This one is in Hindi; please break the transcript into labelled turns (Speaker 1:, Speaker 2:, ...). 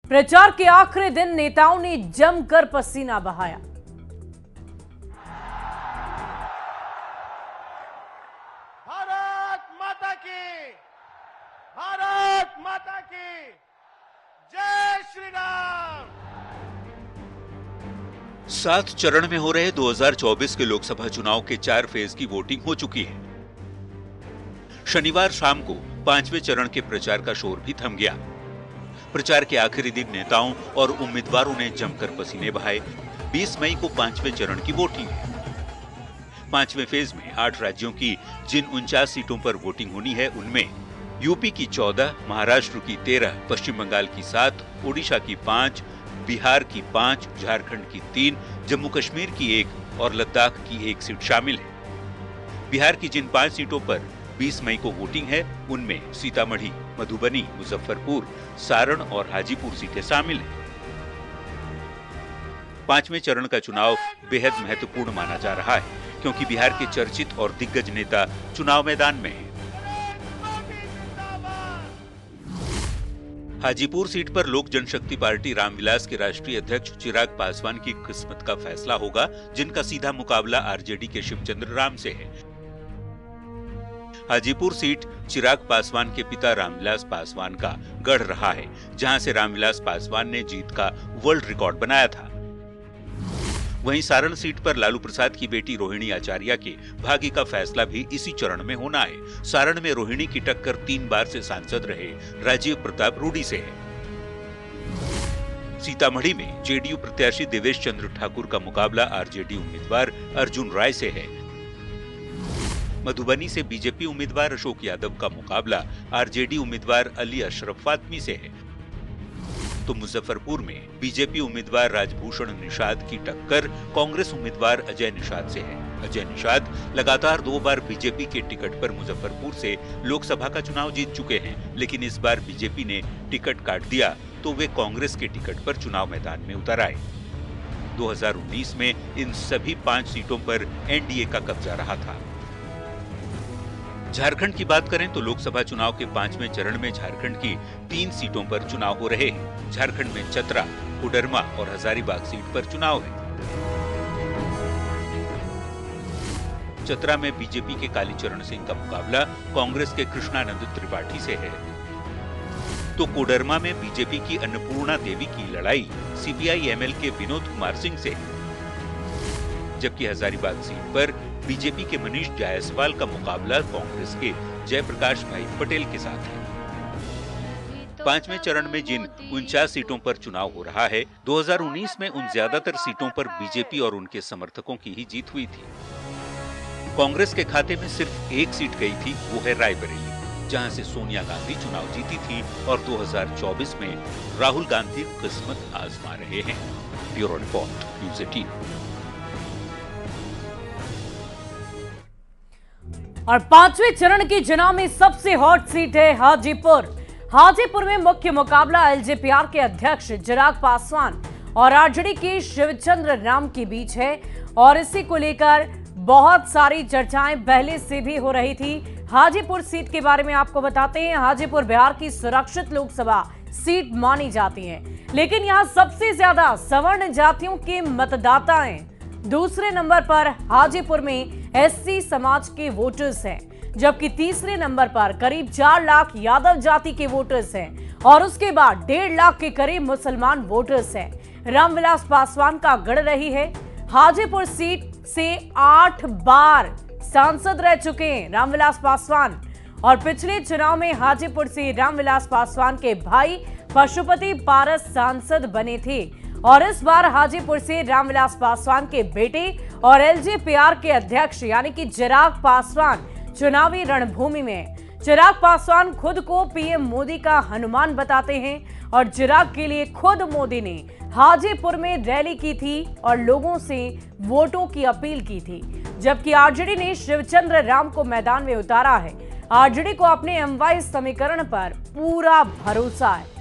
Speaker 1: प्रचार के आखिरी दिन नेताओं ने जमकर पसीना बहाया।
Speaker 2: भारत माता की, भारत माता की जय श्री राम।
Speaker 3: 7 चरण में हो रहे 2024 के लोकसभा चुनाव के 4 फेज की वोटिंग हो चुकी है। शनिवार शाम को 5वें चरण के प्रचार का शोर भी थम गया। प्रचार के आखिरी दिन नेताओं और उम्मीदवारों ने जमकर पसीने बहाए। 20 मई को 5वें चरण की वोटिंग है। 5वें फेज में 8 राज्यों की जिन 49 सीटों पर वोटिंग होनी है, उनमें यूपी की 14, महाराष्ट्र की 13, पश्चिम बंगाल की 7, ओडिशा की 5, बिहार की 5, झारखंड की 3, जम्मू कश्मीर की 1 और लद्दाख की 1 सीट शामिल है। बिहार की जिन 5 सीटों पर 20 मई को वोटिंग है, उनमें सीतामढ़ी, मधुबनी, मुजफ्फरपुर, सारण और हाजीपुर सीटें शामिल हैं। 5वें चरण का चुनाव बेहद महत्वपूर्ण माना जा रहा है, क्योंकि बिहार के चर्चित और दिग्गज नेता चुनाव मैदान में हैं। हाजीपुर सीट पर लोक जनशक्ति पार्टी रामविलास के राष्ट्रीय अध्यक्ष चिराग पासवान की किस्मत का फैसला होगा, जिनका सीधा मुकाबला आरजेडी के शिवचंद्र राम से है। हाजीपुर सीट चिराग पासवान के पिता रामविलास पासवान का गढ़ रहा है, जहां से रामविलास पासवान ने जीत का वर्ल्ड रिकॉर्ड बनाया था। वहीं सारण सीट पर लालू प्रसाद की बेटी रोहिणी आचार्य के भाग्य का फैसला भी इसी चरण में होना है। सारण में रोहिणी की टक्कर 3 बार से सांसद रहे राजीव प्रताप रूडी से है। सीतामढ़ी में जेडीयू प्रत्याशी देवेश चंद्र ठाकुर का मुकाबला आरजेडी उम्मीदवार अर्जुन राय से है। मधुबनी से बीजेपी उम्मीदवार अशोक यादव का मुकाबला आरजेडी उम्मीदवार अली अशरफ फातमी से है। तो मुजफ्फरपुर में बीजेपी उम्मीदवार राजभूषण निषाद की टक्कर कांग्रेस उम्मीदवार अजय निषाद से है। अजय निषाद लगातार 2 बार बीजेपी के टिकट पर मुजफ्फरपुर से लोकसभा का चुनाव जीत चुके हैं, लेकिन इस बार बीजेपी ने टिकट काट दिया तो वे कांग्रेस के टिकट पर चुनाव मैदान में उतर आए। 2019 में इन सभी 5 सीटों पर एनडीए का कब्जा रहा था। झारखंड की बात करें तो लोकसभा चुनाव के 5वें चरण में झारखंड की 3 सीटों पर चुनाव हो रहे हैं। झारखंड में चतरा, कोडरमा और हजारीबाग सीट पर चुनाव है। चतरा में बीजेपी के कालीचरण सिंह का मुकाबला कांग्रेस के कृष्णानंद त्रिपाठी से है। तो कोडरमा में बीजेपी की अन्नपूर्णा देवी की लड़ाई सीपीआई एमएल के विनोद कुमार सिंह से है। जबकि हजारीबाग सीट पर बीजेपी के मनीष जायसवाल का मुकाबला कांग्रेस के जयप्रकाश भाई पटेल के साथ है। 5वें चरण में जिन 49 सीटों पर चुनाव हो रहा है, 2019 में उन ज्यादातर सीटों पर बीजेपी और उनके समर्थकों की ही जीत हुई थी। कांग्रेस के खाते में सिर्फ 1 सीट गई थी, वो है रायबरेली, जहां से सोनिया गांधी चुनाव जीती थी और 2024 में राहुल गांधी किस्मत आजमा रहे हैं। Bureau report, news 18।
Speaker 1: और 5वें चरण की चुनाव में सबसे हॉट सीट है हाजीपुर। हाजीपुर में मुख्य मुकाबला एलजेपीआर के अध्यक्ष चिराग पासवान और आरजेडी के शिवचंद्र राम के बीच है और इसी को लेकर बहुत सारी चर्चाएं पहले से भी हो रही थी। हाजीपुर सीट के बारे में आपको बताते हैं। हाजीपुर बिहार की सुरक्षित लोकसभा सीट मानी जाती है, लेकिन यहां सबसे ज्यादा सवर्ण जातियों के मतदाता हैं। दूसरे नंबर पर हाजीपुर में एससी समाज के वोटर्स हैं, जबकि तीसरे नंबर पर करीब 4 लाख यादव जाति के वोटर्स हैं और उसके बाद 1.5 लाख के करीब मुसलमान वोटर्स हैं। रामविलास पासवान का गढ़ रही है। हाजीपुर सीट से 8 बार सांसद रह चुके हैं रामविलास पासवान और पिछले चुनाव में हाजीपुर से रामविलास पासवान के भाई पशुपति पारस सांसद बने थे और इस बार हाजीपुर से रामविलास पासवान के बेटे और एलजेपीआर के अध्यक्ष यानी कि चिराग पासवान चुनावी रणभूमि में। चिराग पासवान खुद को पीएम मोदी का हनुमान बताते हैं और चिराग के लिए खुद मोदी ने हाजीपुर में रैली की थी और लोगों से वोटों की अपील की थी, जबकि आरजेडी ने शिवचंद्र राम को मैदान में उतारा है। आरजेडी को अपने एमवाई समीकरण पर पूरा भरोसा है।